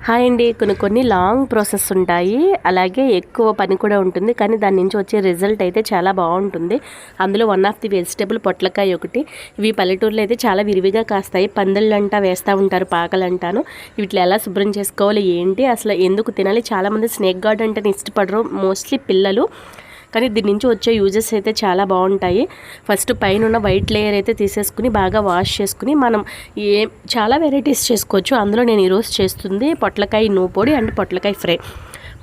Hi అండి. కొన్ని long process ఉంటాయి, అలాగే ఎక్కువ పని కూడా ఉంటుంది. కానీ దాని నుంచి వచ్చే రిజల్ట్ అయితే చాలా బాగుంటుంది. అందులో వన్ ఆఫ్ ది వెజిటేబుల్ పొట్లకాయ ఒకటి. ఇవి పల్లెటూరులో అయితే చాలా విరివిగా కాస్తాయి. పందిళ్ళంటా వేస్తూ ఉంటారు, పాకలంటాను. వీటిని ఎలా శుభ్రం చేసుకోవాలి, ఏంటి అసలు ఎందుకు తినాలి? చాలామంది స్నేక్ గార్డ్ అంటే ఇష్టపడరు, మోస్ట్లీ పిల్లలు. కానీ దీని నుంచి వచ్చే యూజెస్ అయితే చాలా బాగుంటాయి. ఫస్ట్ పైన ఉన్న వైట్ లేయర్ అయితే తీసేసుకుని బాగా వాష్ చేసుకుని మనం చాలా వెరైటీస్ చేసుకోవచ్చు. అందులో నేను ఈరోజు చేస్తుంది పొట్లకాయ నూపొడి అండ్ పొట్లకాయ ఫ్రై.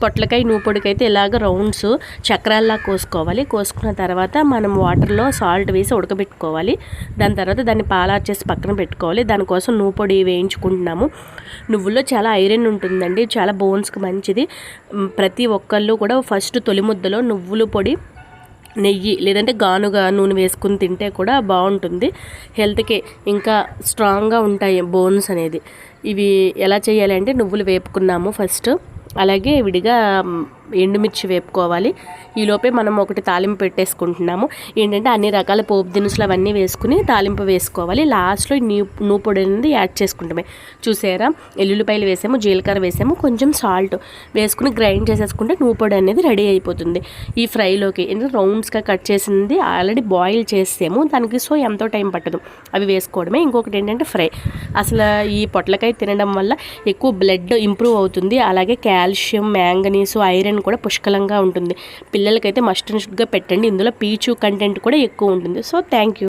పొట్లకాయ నూపొడికి అయితే ఇలాగ రౌండ్స్ చక్రాల్లా కోసుకోవాలి. కోసుకున్న తర్వాత మనం వాటర్లో సాల్ట్ వేసి ఉడకబెట్టుకోవాలి. దాని తర్వాత దాన్ని పాలార్చేసి పక్కన పెట్టుకోవాలి. దానికోసం నూపొడి వేయించుకుంటున్నాము. నువ్వుల్లో చాలా ఐరన్ ఉంటుందండి, చాలా బోన్స్కి మంచిది. ప్రతి ఒక్కళ్ళు కూడా ఫస్ట్ తొలి ముద్దలో నువ్వుల పొడి, నెయ్యి లేదంటే గానుగా నూనె వేసుకుని తింటే కూడా బాగుంటుంది. హెల్త్కి ఇంకా స్ట్రాంగ్గా ఉంటాయి బోన్స్ అనేది. ఇవి ఎలా చేయాలి అంటే నువ్వులు వేపుకున్నాము ఫస్ట్, అలాగే విడిగా ఎండుమిర్చి వేపుకోవాలి. ఈలోపే మనం ఒకటి తాలింపు పెట్టేసుకుంటున్నాము. ఏంటంటే అన్ని రకాల పోపు దినుసులు అవన్నీ వేసుకుని తాలింపు వేసుకోవాలి. లాస్ట్లో నూపొడి అనేది యాడ్ చేసుకుంటామే. చూసారా, ఎల్లుల్లిపాయలు వేసాము, జీలకర్ర వేసాము, కొంచెం సాల్ట్ వేసుకుని గ్రైండ్ చేసేసుకుంటే నూపొడి అనేది రెడీ అయిపోతుంది. ఈ ఫ్రైలోకి ఎందుకంటే రౌండ్స్గా కట్ చేసింది ఆల్రెడీ బాయిల్ చేసాము దానికి, సో ఎంతో టైం పట్టదు. అవి వేసుకోవడమే. ఇంకొకటి ఏంటంటే ఫ్రై. అసలు ఈ పొట్లకాయ తినడం వల్ల ఎక్కువ బ్లడ్ ఇంప్రూవ్ అవుతుంది. అలాగే కాల్షియం, మ్యాంగనీసు, ఐరన్ కూడా పుష్కలంగా ఉంటుంది. పిల్లలకైతే మస్ట్ అండ్ షుడ్గా పెట్టండి. ఇందులో పీచు కంటెంట్ కూడా ఎక్కువ ఉంటుంది. So thank you.